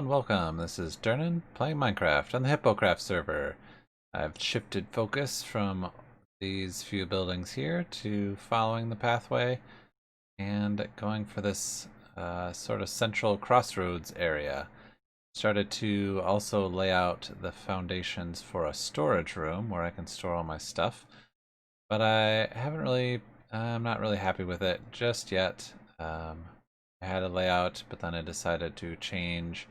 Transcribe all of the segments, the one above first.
welcome. This is Dirnan playing Minecraft on the Hippocraft server. I've shifted focus from these few buildings here to following the pathway and going for this sort of central crossroads area. Started to also lay out the foundations for a storage room where I can store all my stuff, but I'm not really happy with it just yet. I had a layout, but then I decided to change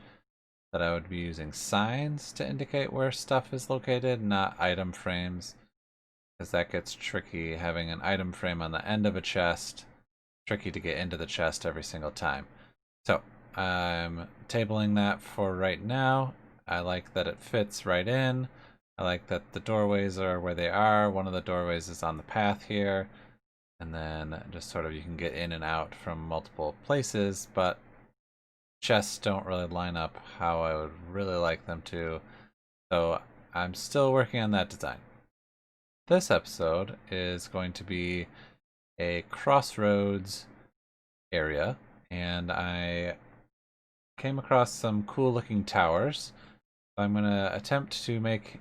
that I would be using signs to indicate where stuff is located, not item frames, because that gets tricky. Having an item frame on the end of a chest, tricky to get into the chest every single time. So I'm tabling that for right now. I like that it fits right in. I like that the doorways are where they are. One of the doorways is on the path here, and then just sort of you can get in and out from multiple places, but chests don't really line up how I would really like them to, so I'm still working on that design. This episode is going to be a crossroads area, and I came across some cool looking towers. I'm going to attempt to make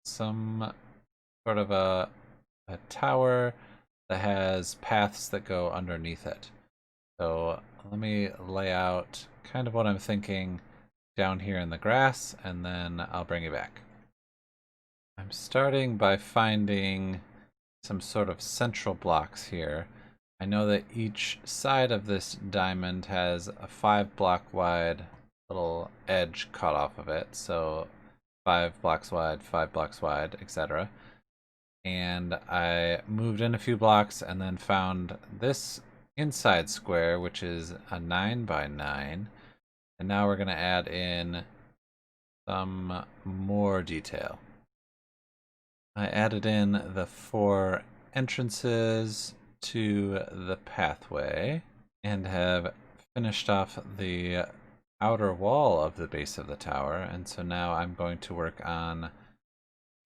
some sort of a tower that has paths that go underneath it. So let me lay out kind of what I'm thinking down here in the grass, and then I'll bring you back. I'm starting by finding some sort of central blocks here. I know that each side of this diamond has a 5 block wide little edge cut off of it, so 5 blocks wide, 5 blocks wide, etc. And I moved in a few blocks and then found this inside square, which is a 9 by 9, and now we're going to add in some more detail. I added in the 4 entrances to the pathway and have finished off the outer wall of the base of the tower, and so now I'm going to work on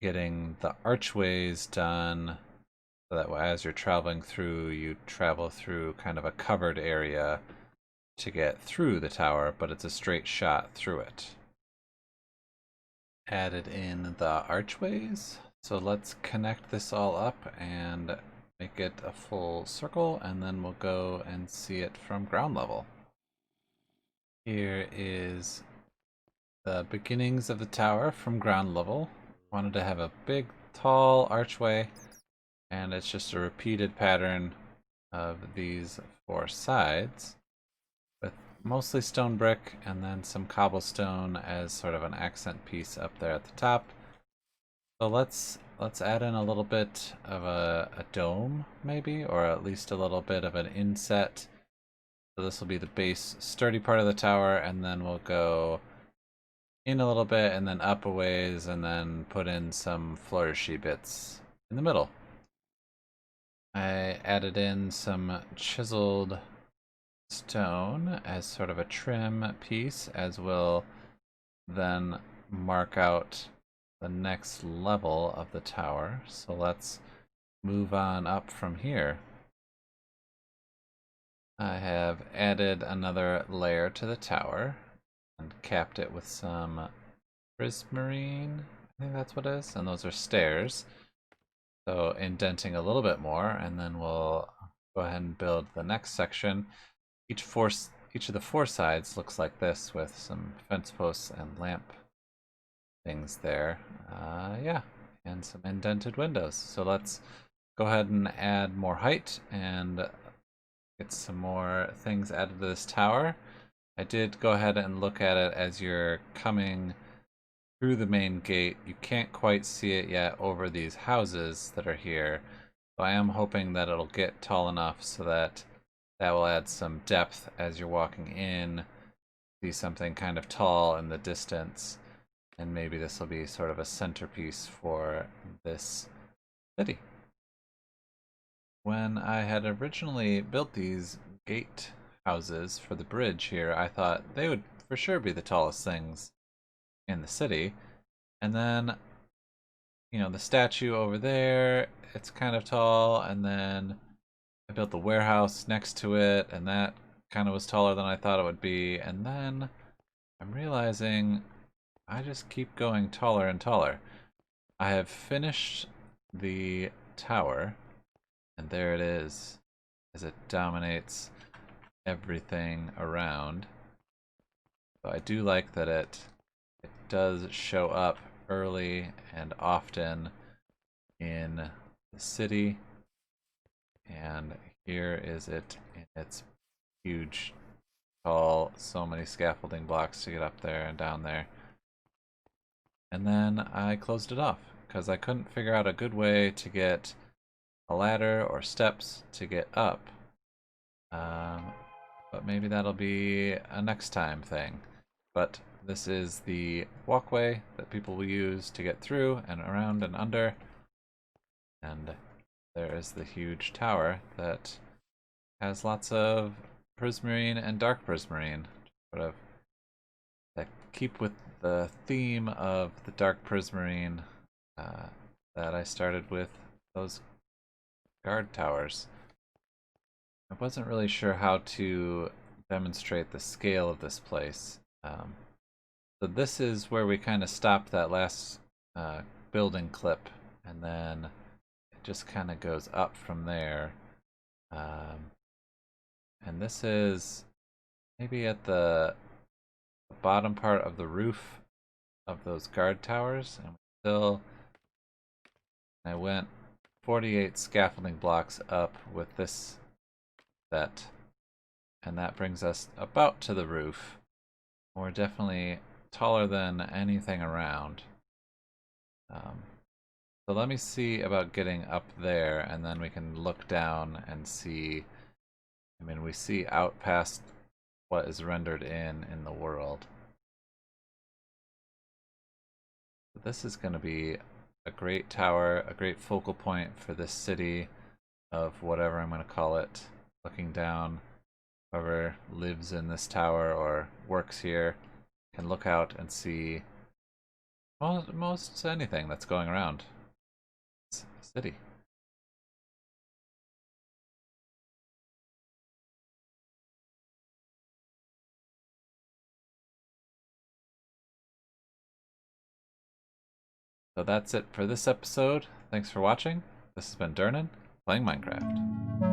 getting the archways done so that as you're traveling through, you travel through kind of a covered area to get through the tower, but it's a straight shot through it. Added in the archways, so let's connect this all up and make it a full circle, and then we'll go and see it from ground level. Here is the beginnings of the tower from ground level. Wanted to have a big tall archway, and it's just a repeated pattern of these 4 sides with mostly stone brick and then some cobblestone as sort of an accent piece up there at the top. So let's add in a little bit of a dome maybe, or at least a little bit of an inset. So this will be the base sturdy part of the tower, and then we'll go in a little bit and then up a ways and then put in some flourishy bits in the middle. I added in some chiseled stone as sort of a trim piece, as will then mark out the next level of the tower. So let's move on up from here. I have added another layer to the tower and capped it with some prismarine. I think that's what it is, and those are stairs. So indenting a little bit more, and then we'll go ahead and build the next section. Each of the 4 sides looks like this, with some fence posts and lamp things there. Yeah, and some indented windows. So let's go ahead and add more height and get some more things added to this tower. I did go ahead and look at it as you're coming through the main gate. You can't quite see it yet over these houses that are here, so I am hoping that it'll get tall enough so that will add some depth as you're walking in. See something kind of tall in the distance, and maybe this will be sort of a centerpiece for this city. When I had originally built these gate houses for the bridge here, I thought they would for sure be the tallest things in the city. And then, the statue over there, it's kind of tall, and then I built the warehouse next to it, and that kind of was taller than I thought it would be. And then I'm realizing I just keep going taller and taller. I have finished the tower, and there it is, as it dominates everything around. But I do like that it does show up early and often in the city, and here is it in its huge, tall, so many scaffolding blocks to get up there and down there. And then I closed it off because I couldn't figure out a good way to get a ladder or steps to get up. Um, but maybe that'll be a next time thing. But this is the walkway that people will use to get through and around and under. And there is the huge tower that has lots of prismarine and dark prismarine, sort of that keep with the theme of the dark prismarine that I started with those guard towers. I wasn't really sure how to demonstrate the scale of this place. So this is where we kind of stopped that last building clip, and then it just kind of goes up from there. And this is maybe at the bottom part of the roof of those guard towers, and I went 48 scaffolding blocks up with this set, and that brings us about to the roof. We're definitely taller than anything around. So let me see about getting up there, and then we can look down and see. I mean, we see out past what is rendered in the world. This is going to be a great tower, a great focal point for this city of whatever I'm going to call it. Looking down, whoever lives in this tower or works here can look out and see most anything that's going around this city. So that's it for this episode. Thanks for watching. This has been Dirnan, playing Minecraft.